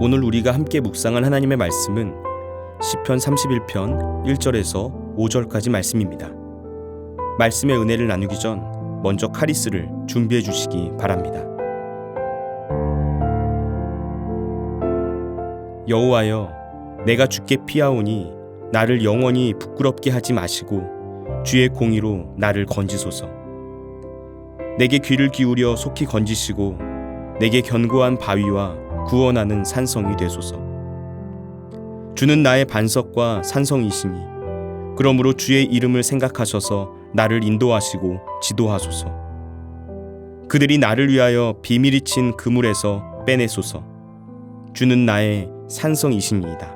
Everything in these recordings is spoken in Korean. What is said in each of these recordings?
오늘 우리가 함께 묵상할 하나님의 말씀은 시편 31편 1절에서 5절까지 말씀입니다. 말씀의 은혜를 나누기 전 먼저 카리스를 준비해 주시기 바랍니다. 여호와여, 내가 주께 피하오니 나를 영원히 부끄럽게 하지 마시고 주의 공의로 나를 건지소서. 내게 귀를 기울여 속히 건지시고 내게 견고한 바위와 구원하는 산성이 되소서. 주는 나의 반석과 산성이시니 그러므로 주의 이름을 생각하셔서 나를 인도하시고 지도하소서. 그들이 나를 위하여 비밀이 친 그물에서 빼내소서. 주는 나의 산성이시니이다.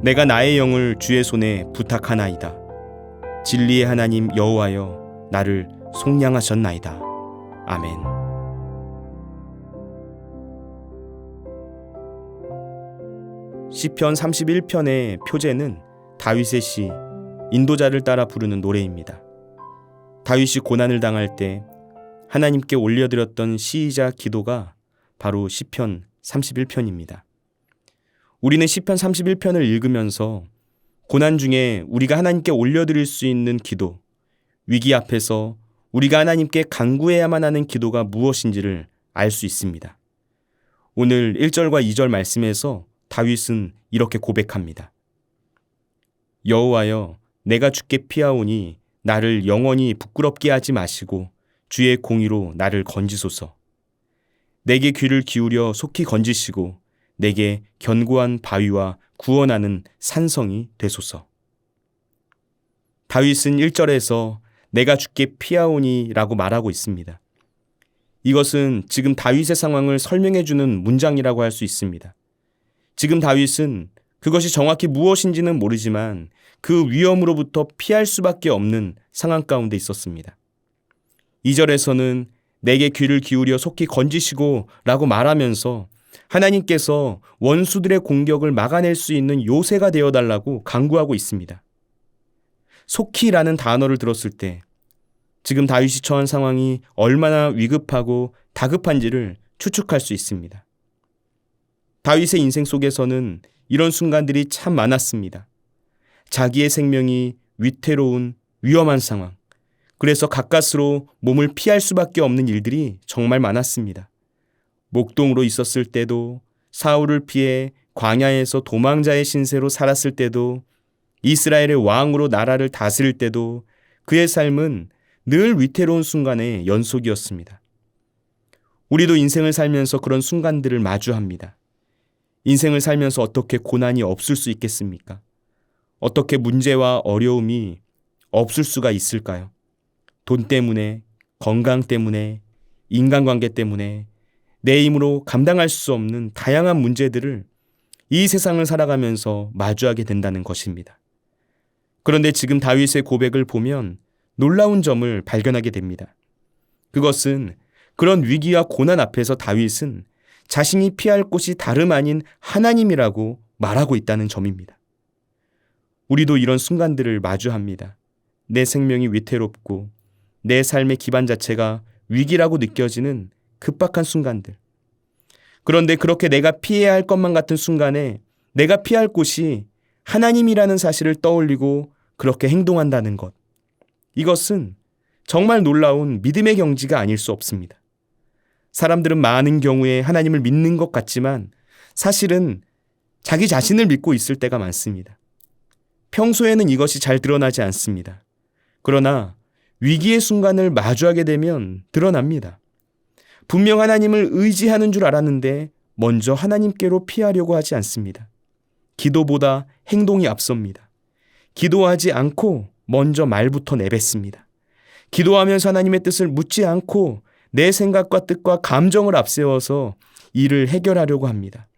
내가 나의 영을 주의 손에 부탁하나이다. 진리의 하나님 여호와여, 나를 속량하셨나이다. 아멘. 시편 31편의 표제는 다윗의 시 인도자를 따라 부르는 노래입니다. 다윗이 고난을 당할 때 하나님께 올려드렸던 시이자 기도가 바로 시편 31편입니다. 우리는 시편 31편을 읽으면서 고난 중에 우리가 하나님께 올려드릴 수 있는 기도, 위기 앞에서 우리가 하나님께 간구해야만 하는 기도가 무엇인지를 알 수 있습니다. 오늘 1절과 2절 말씀에서 다윗은 이렇게 고백합니다. 여호와여, 내가 주께 피하오니 나를 영원히 부끄럽게 하지 마시고 주의 공의로 나를 건지소서. 내게 귀를 기울여 속히 건지시고 내게 견고한 바위와 구원하는 산성이 되소서. 다윗은 1절에서 내가 주께 피하오니 라고 말하고 있습니다. 이것은 지금 다윗의 상황을 설명해주는 문장이라고 할 수 있습니다. 지금 다윗은 그것이 정확히 무엇인지는 모르지만 그 위험으로부터 피할 수밖에 없는 상황 가운데 있었습니다. 2절에서는 내게 귀를 기울여 속히 건지시고 라고 말하면서 하나님께서 원수들의 공격을 막아낼 수 있는 요새가 되어달라고 간구하고 있습니다. 속히라는 단어를 들었을 때 지금 다윗이 처한 상황이 얼마나 위급하고 다급한지를 추측할 수 있습니다. 다윗의 인생 속에서는 이런 순간들이 참 많았습니다. 자기의 생명이 위태로운 위험한 상황, 그래서 가까스로 몸을 피할 수밖에 없는 일들이 정말 많았습니다. 목동으로 있었을 때도, 사울을 피해 광야에서 도망자의 신세로 살았을 때도, 이스라엘의 왕으로 나라를 다스릴 때도 그의 삶은 늘 위태로운 순간의 연속이었습니다. 우리도 인생을 살면서 그런 순간들을 마주합니다. 인생을 살면서 어떻게 고난이 없을 수 있겠습니까? 어떻게 문제와 어려움이 없을 수가 있을까요? 돈 때문에, 건강 때문에, 인간관계 때문에 내 힘으로 감당할 수 없는 다양한 문제들을 이 세상을 살아가면서 마주하게 된다는 것입니다. 그런데 지금 다윗의 고백을 보면 놀라운 점을 발견하게 됩니다. 그것은 그런 위기와 고난 앞에서 다윗은 자신이 피할 곳이 다름 아닌 하나님이라고 말하고 있다는 점입니다. 우리도 이런 순간들을 마주합니다. 내 생명이 위태롭고 내 삶의 기반 자체가 위기라고 느껴지는 급박한 순간들. 그런데 그렇게 내가 피해야 할 것만 같은 순간에 내가 피할 곳이 하나님이라는 사실을 떠올리고 그렇게 행동한다는 것. 이것은 정말 놀라운 믿음의 경지가 아닐 수 없습니다. 사람들은 많은 경우에 하나님을 믿는 것 같지만 사실은 자기 자신을 믿고 있을 때가 많습니다. 평소에는 이것이 잘 드러나지 않습니다. 그러나 위기의 순간을 마주하게 되면 드러납니다. 분명 하나님을 의지하는 줄 알았는데 먼저 하나님께로 피하려고 하지 않습니다. 기도보다 행동이 앞섭니다. 기도하지 않고 먼저 말부터 내뱉습니다. 기도하면서 하나님의 뜻을 묻지 않고 내 생각과 뜻과 감정을 앞세워서 일을 해결하려고 합니다.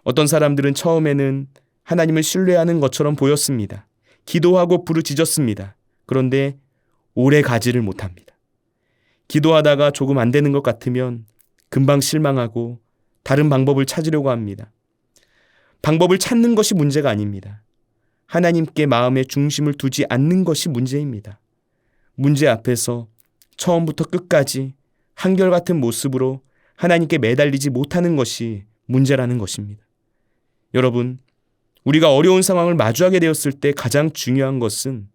어떤 사람들은 처음에는 하나님을 신뢰하는 것처럼 보였습니다. 기도하고 부르짖었습니다. 그런데 오래 가지를 못합니다. 기도하다가 조금 안 되는 것 같으면 금방 실망하고 다른 방법을 찾으려고 합니다. 방법을 찾는 것이 문제가 아닙니다. 하나님께 마음의 중심을 두지 않는 것이 문제입니다. 문제 앞에서 처음부터 끝까지 한결같은 모습으로 하나님께 매달리지 못하는 것이 문제라는 것입니다. 여러분, 우리가 어려운 상황을 마주하게 되었을 때 가장 중요한 것은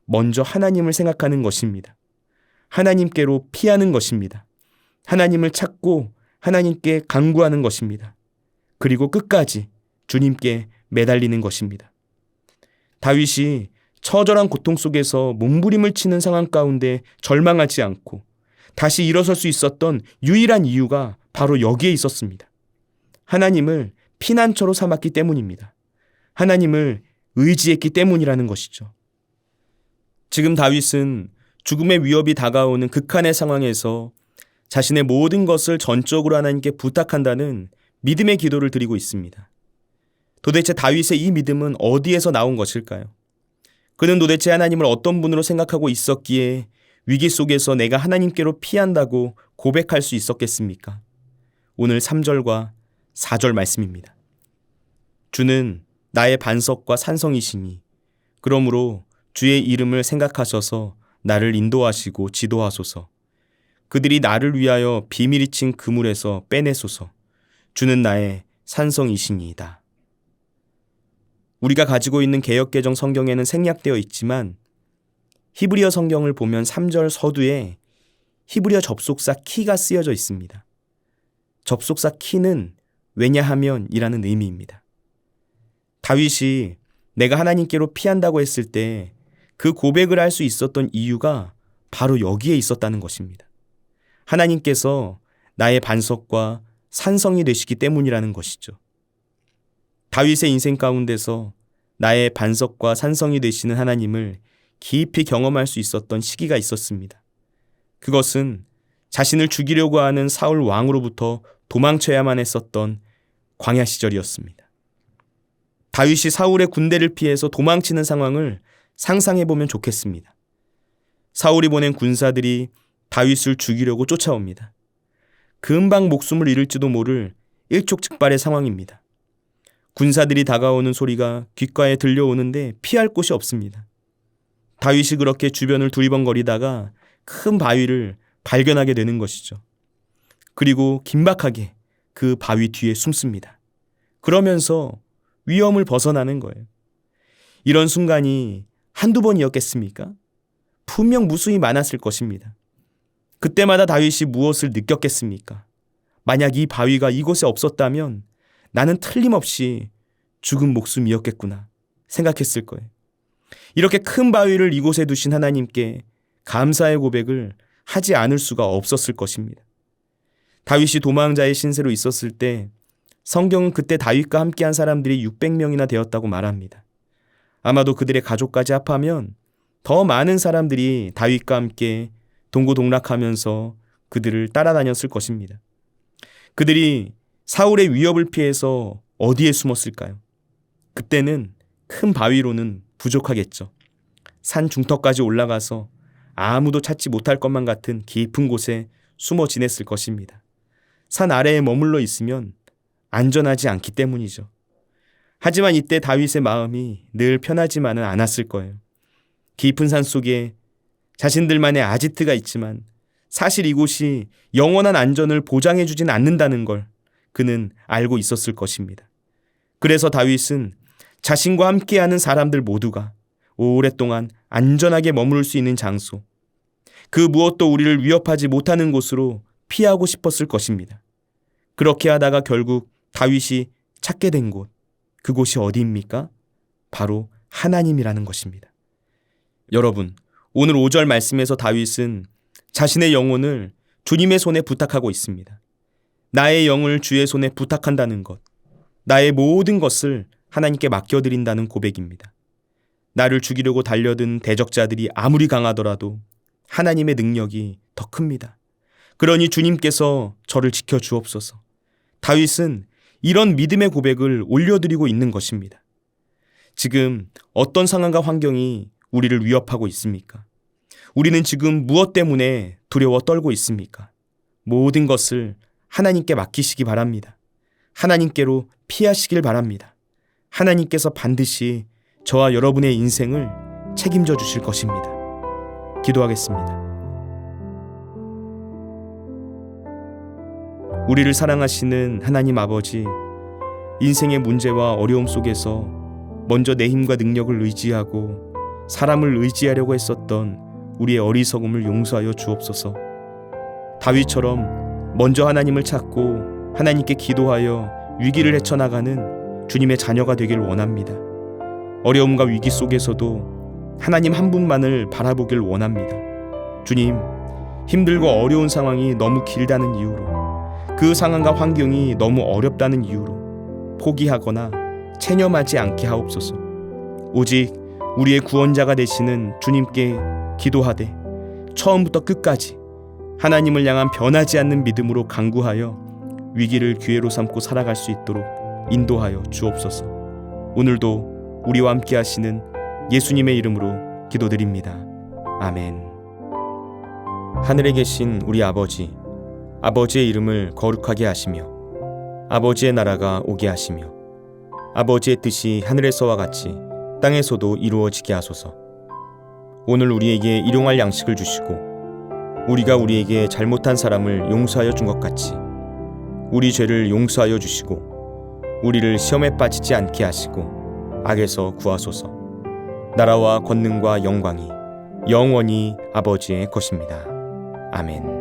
먼저 하나님을 생각하는 것입니다. 하나님께로 피하는 것입니다. 하나님을 찾고 하나님께 간구하는 것입니다. 그리고 끝까지 주님께 매달리는 것입니다. 다윗이 처절한 고통 속에서 몸부림을 치는 상황 가운데 절망하지 않고 다시 일어설 수 있었던 유일한 이유가 바로 여기에 있었습니다. 하나님을 피난처로 삼았기 때문입니다. 하나님을 의지했기 때문이라는 것이죠. 지금 다윗은 죽음의 위협이 다가오는 극한의 상황에서 자신의 모든 것을 전적으로 하나님께 부탁한다는 믿음의 기도를 드리고 있습니다. 도대체 다윗의 이 믿음은 어디에서 나온 것일까요? 그는 도대체 하나님을 어떤 분으로 생각하고 있었기에 위기 속에서 내가 하나님께로 피한다고 고백할 수 있었겠습니까? 오늘 3절과 4절 말씀입니다. 주는 나의 반석과 산성이시니 그러므로 주의 이름을 생각하셔서 나를 인도하시고 지도하소서. 그들이 나를 위하여 비밀이 친 그물에서 빼내소서. 주는 나의 산성이시니이다. 우리가 가지고 있는 개역개정 성경에는 생략되어 있지만 히브리어 성경을 보면 3절 서두에 히브리어 접속사 키가 쓰여져 있습니다. 접속사 키는 왜냐하면 이라는 의미입니다. 다윗이 내가 하나님께로 피한다고 했을 때 그 고백을 할 수 있었던 이유가 바로 여기에 있었다는 것입니다. 하나님께서 나의 반석과 산성이 되시기 때문이라는 것이죠. 다윗의 인생 가운데서 나의 반석과 산성이 되시는 하나님을 깊이 경험할 수 있었던 시기가 있었습니다. 그것은 자신을 죽이려고 하는 사울 왕으로부터 도망쳐야만 했었던 광야 시절이었습니다. 다윗이 사울의 군대를 피해서 도망치는 상황을 상상해보면 좋겠습니다. 사울이 보낸 군사들이 다윗을 죽이려고 쫓아옵니다. 금방 목숨을 잃을지도 모를 일촉즉발의 상황입니다. 군사들이 다가오는 소리가 귓가에 들려오는데 피할 곳이 없습니다. 다윗이 그렇게 주변을 두리번거리다가 큰 바위를 발견하게 되는 것이죠. 그리고 긴박하게 그 바위 뒤에 숨습니다. 그러면서 위험을 벗어나는 거예요. 이런 순간이 한두 번이었겠습니까? 분명 무수히 많았을 것입니다. 그때마다 다윗이 무엇을 느꼈겠습니까? 만약 이 바위가 이곳에 없었다면 나는 틀림없이 죽은 목숨이었겠구나 생각했을 거예요. 이렇게 큰 바위를 이곳에 두신 하나님께 감사의 고백을 하지 않을 수가 없었을 것입니다. 다윗이 도망자의 신세로 있었을 때 성경은 그때 다윗과 함께한 사람들이 600명이나 되었다고 말합니다. 아마도 그들의 가족까지 합하면 더 많은 사람들이 다윗과 함께 동고동락하면서 그들을 따라다녔을 것입니다. 그들이 사울의 위협을 피해서 어디에 숨었을까요? 그때는 큰 바위로는 부족하겠죠. 산 중턱까지 올라가서 아무도 찾지 못할 것만 같은 깊은 곳에 숨어 지냈을 것입니다. 산 아래에 머물러 있으면 안전하지 않기 때문이죠. 하지만 이때 다윗의 마음이 늘 편하지만은 않았을 거예요. 깊은 산 속에 자신들만의 아지트가 있지만 사실 이곳이 영원한 안전을 보장해 주진 않는다는 걸 그는 알고 있었을 것입니다. 그래서 다윗은 자신과 함께하는 사람들 모두가 오랫동안 안전하게 머무를 수 있는 장소, 그 무엇도 우리를 위협하지 못하는 곳으로 피하고 싶었을 것입니다. 그렇게 하다가 결국 다윗이 찾게 된 곳, 그곳이 어디입니까? 바로 하나님이라는 것입니다. 여러분, 오늘 5절 말씀에서 다윗은 자신의 영혼을 주님의 손에 부탁하고 있습니다. 나의 영을 주의 손에 부탁한다는 것, 나의 모든 것을 하나님께 맡겨드린다는 고백입니다. 나를 죽이려고 달려든 대적자들이 아무리 강하더라도 하나님의 능력이 더 큽니다. 그러니 주님께서 저를 지켜주옵소서. 다윗은 이런 믿음의 고백을 올려드리고 있는 것입니다. 지금 어떤 상황과 환경이 우리를 위협하고 있습니까? 우리는 지금 무엇 때문에 두려워 떨고 있습니까? 모든 것을 하나님께 맡기시기 바랍니다. 하나님께로 피하시길 바랍니다. 하나님께서 반드시 저와 여러분의 인생을 책임져 주실 것입니다. 기도하겠습니다. 우리를 사랑하시는 하나님 아버지, 인생의 문제와 어려움 속에서 먼저 내 힘과 능력을 의지하고 사람을 의지하려고 했었던 우리의 어리석음을 용서하여 주옵소서. 다윗처럼 먼저 하나님을 찾고 하나님께 기도하여 위기를 헤쳐나가는 주님의 자녀가 되길 원합니다. 어려움과 위기 속에서도 하나님 한 분만을 바라보길 원합니다. 주님, 힘들고 어려운 상황이 너무 길다는 이유로, 그 상황과 환경이 너무 어렵다는 이유로 포기하거나 체념하지 않게 하옵소서. 오직 우리의 구원자가 되시는 주님께 기도하되 처음부터 끝까지 하나님을 향한 변하지 않는 믿음으로 간구하여 위기를 기회로 삼고 살아갈 수 있도록 인도하여 주옵소서. 오늘도 우리와 함께 하시는 예수님의 이름으로 기도드립니다. 아멘. 하늘에 계신 우리 아버지, 아버지의 이름을 거룩하게 하시며 아버지의 나라가 오게 하시며 아버지의 뜻이 하늘에서와 같이 땅에서도 이루어지게 하소서. 오늘 우리에게 일용할 양식을 주시고 우리가 우리에게 잘못한 사람을 용서하여 준 것 같이 우리 죄를 용서하여 주시고 우리를 시험에 빠지지 않게 하시고 악에서 구하소서. 나라와 권능과 영광이 영원히 아버지의 것입니다. 아멘.